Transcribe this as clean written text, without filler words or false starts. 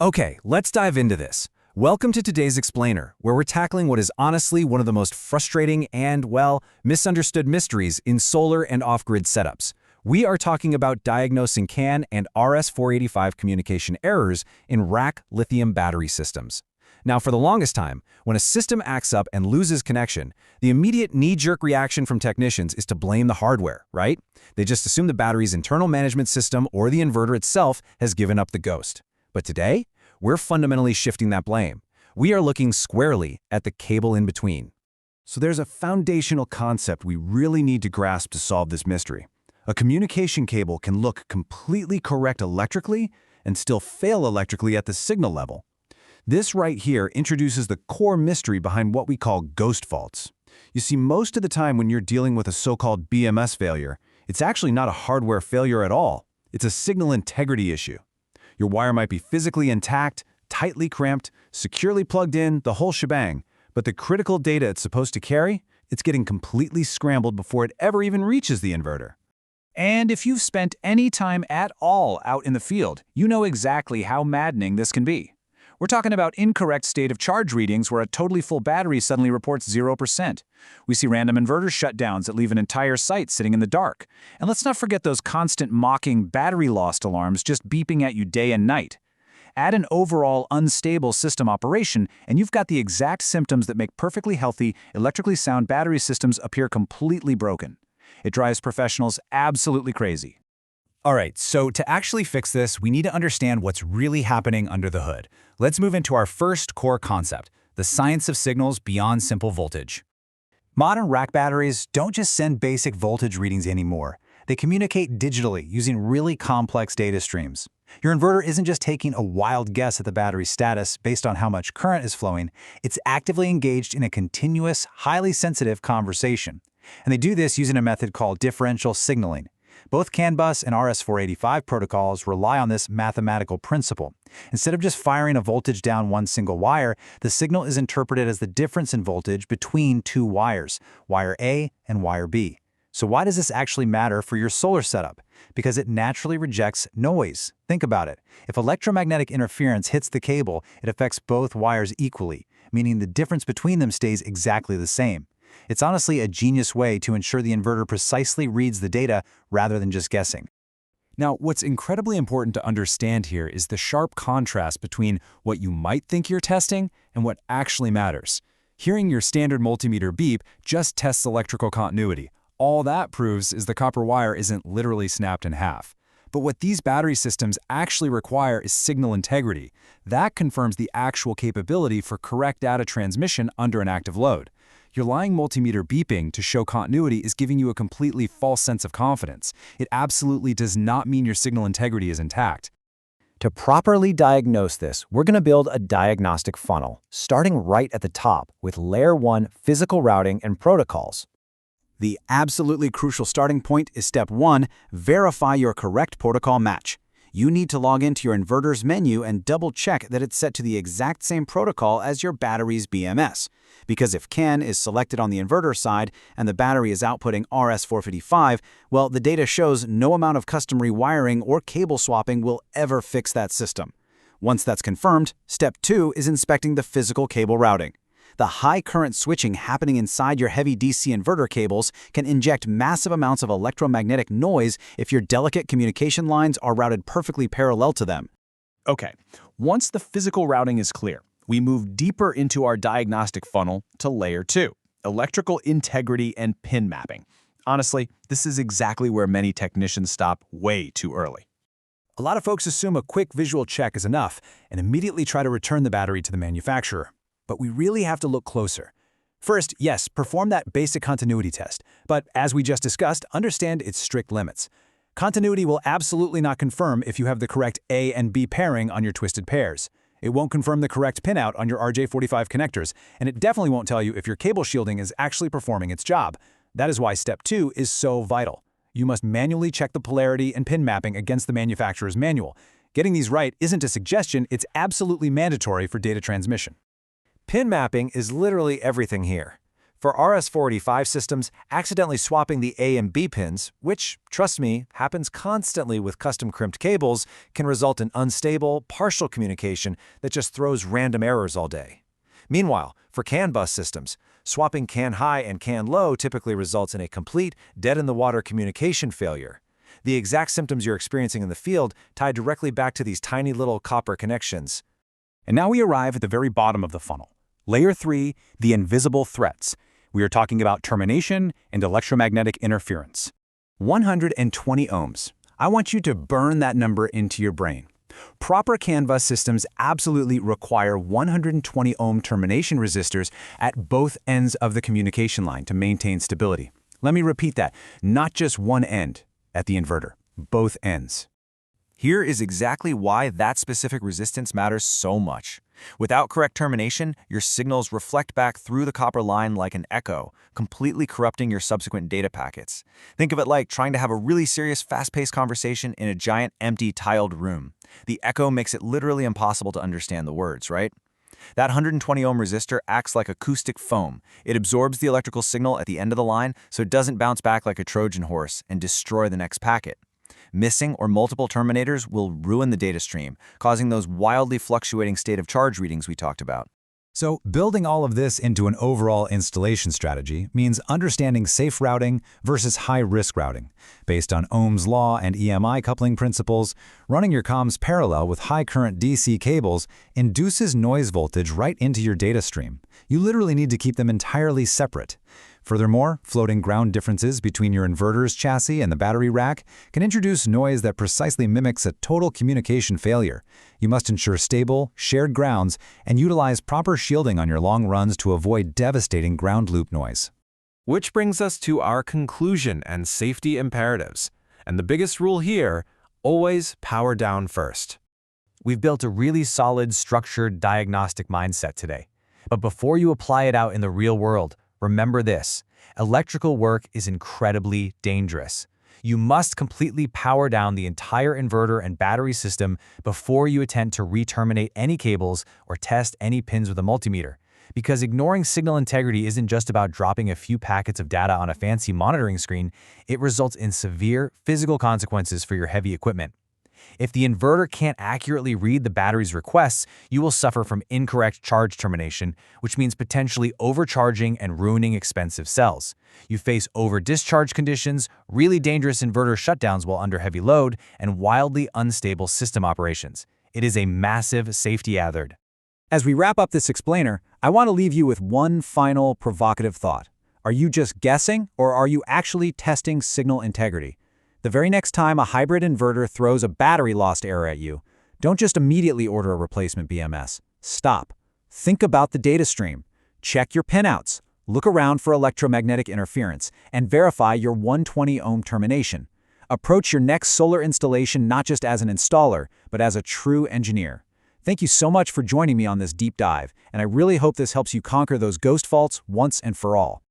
Okay, let's dive into this. Welcome to today's Explainer, where we're tackling what is honestly one of the most frustrating and, well, misunderstood mysteries in solar and off-grid setups. We are talking about diagnosing CAN and RS485 communication errors in rack lithium battery systems. Now, for the longest time, when a system acts up and loses connection, the immediate knee-jerk reaction from technicians is to blame the hardware, right? They just assume the battery's internal management system or the inverter itself has given up the ghost. But today, we're fundamentally shifting that blame. We are looking squarely at the cable in between. So there's a foundational concept we really need to grasp to solve this mystery. A communication cable can look completely correct electrically and still fail electrically at the signal level. This right here introduces the core mystery behind what we call ghost faults. You see, most of the time when you're dealing with a so-called BMS failure, it's actually not a hardware failure at all. It's a signal integrity issue. Your wire might be physically intact, tightly clamped, securely plugged in, the whole shebang. But the critical data it's supposed to carry, it's getting completely scrambled before it ever even reaches the inverter. And if you've spent any time at all out in the field, you know exactly how maddening this can be. We're talking about incorrect state of charge readings where a totally full battery suddenly reports 0%. We see random inverter shutdowns that leave an entire site sitting in the dark. And let's not forget those constant mocking battery lost alarms just beeping at you day and night. Add an overall unstable system operation, and you've got the exact symptoms that make perfectly healthy, electrically sound battery systems appear completely broken. It drives professionals absolutely crazy. All right, so to actually fix this, we need to understand what's really happening under the hood. Let's move into our first core concept, the science of signals beyond simple voltage. Modern rack batteries don't just send basic voltage readings anymore. They communicate digitally using really complex data streams. Your inverter isn't just taking a wild guess at the battery's status based on how much current is flowing, it's actively engaged in a continuous, highly sensitive conversation. And they do this using a method called differential signaling. Both CAN bus and RS485 protocols rely on this mathematical principle. Instead of just firing a voltage down one single wire, the signal is interpreted as the difference in voltage between two wires, wire A and wire B. So why does this actually matter for your solar setup? Because it naturally rejects noise. Think about it. If electromagnetic interference hits the cable, it affects both wires equally, meaning the difference between them stays exactly the same. It's honestly a genius way to ensure the inverter precisely reads the data rather than just guessing. Now, what's incredibly important to understand here is the sharp contrast between what you might think you're testing and what actually matters. Hearing your standard multimeter beep just tests electrical continuity. All that proves is the copper wire isn't literally snapped in half. But what these battery systems actually require is signal integrity. That confirms the actual capability for correct data transmission under an active load. Your lying multimeter beeping to show continuity is giving you a completely false sense of confidence. It absolutely does not mean your signal integrity is intact. To properly diagnose this, we're going to build a diagnostic funnel, starting right at the top with Layer 1 physical routing and protocols. The absolutely crucial starting point is Step 1, verify your correct protocol match. You need to log into your inverter's menu and double-check that it's set to the exact same protocol as your battery's BMS. Because if CAN is selected on the inverter side and the battery is outputting RS485, well, the data shows no amount of custom rewiring or cable swapping will ever fix that system. Once that's confirmed, Step 2 is inspecting the physical cable routing. The high current switching happening inside your heavy DC inverter cables can inject massive amounts of electromagnetic noise if your delicate communication lines are routed perfectly parallel to them. Okay, once the physical routing is clear, we move deeper into our diagnostic funnel to Layer 2, electrical integrity and pin mapping. Honestly, this is exactly where many technicians stop way too early. A lot of folks assume a quick visual check is enough and immediately try to return the battery to the manufacturer. But we really have to look closer. First, yes, perform that basic continuity test, but as we just discussed, understand its strict limits. Continuity will absolutely not confirm if you have the correct A and B pairing on your twisted pairs. It won't confirm the correct pinout on your RJ45 connectors, and it definitely won't tell you if your cable shielding is actually performing its job. That is why Step 2 is so vital. You must manually check the polarity and pin mapping against the manufacturer's manual. Getting these right isn't a suggestion, it's absolutely mandatory for data transmission. Pin mapping is literally everything here. For RS485 systems, accidentally swapping the A and B pins, which, trust me, happens constantly with custom crimped cables, can result in unstable, partial communication that just throws random errors all day. Meanwhile, for CAN bus systems, swapping CAN high and CAN low typically results in a complete, dead-in-the-water communication failure. The exact symptoms you're experiencing in the field tie directly back to these tiny little copper connections. And now we arrive at the very bottom of the funnel. Layer 3, the invisible threats. We are talking about termination and electromagnetic interference. 120 ohms. I want you to burn that number into your brain. Proper CAN bus systems absolutely require 120 ohm termination resistors at both ends of the communication line to maintain stability. Let me repeat that, not just one end at the inverter, both ends. Here is exactly why that specific resistance matters so much. Without correct termination, your signals reflect back through the copper line like an echo, completely corrupting your subsequent data packets. Think of it like trying to have a really serious, fast-paced conversation in a giant, empty, tiled room. The echo makes it literally impossible to understand the words, right? That 120 ohm resistor acts like acoustic foam. It absorbs the electrical signal at the end of the line so it doesn't bounce back like a Trojan horse and destroy the next packet. Missing or multiple terminators will ruin the data stream, causing those wildly fluctuating state of charge readings we talked about. So, building all of this into an overall installation strategy means understanding safe routing versus high-risk routing. Based on Ohm's law and EMI coupling principles, running your comms parallel with high-current DC cables induces noise voltage right into your data stream. You literally need to keep them entirely separate. Furthermore, floating ground differences between your inverter's chassis and the battery rack can introduce noise that precisely mimics a total communication failure. You must ensure stable, shared grounds and utilize proper shielding on your long runs to avoid devastating ground loop noise. Which brings us to our conclusion and safety imperatives. And the biggest rule here, always power down first. We've built a really solid, structured diagnostic mindset today. But before you apply it out in the real world, remember this: electrical work is incredibly dangerous. You must completely power down the entire inverter and battery system before you attempt to re-terminate any cables or test any pins with a multimeter. Because ignoring signal integrity isn't just about dropping a few packets of data on a fancy monitoring screen, it results in severe physical consequences for your heavy equipment. If the inverter can't accurately read the battery's requests, you will suffer from incorrect charge termination, which means potentially overcharging and ruining expensive cells. You face over-discharge conditions, really dangerous inverter shutdowns while under heavy load, and wildly unstable system operations. It is a massive safety hazard. As we wrap up this explainer, I want to leave you with one final provocative thought. Are you just guessing, or are you actually testing signal integrity? The very next time a hybrid inverter throws a battery lost error at you, don't just immediately order a replacement BMS. Stop. Think about the data stream. Check your pinouts. Look around for electromagnetic interference, and verify your 120 ohm termination. Approach your next solar installation not just as an installer, but as a true engineer. Thank you so much for joining me on this deep dive, and I really hope this helps you conquer those ghost faults once and for all.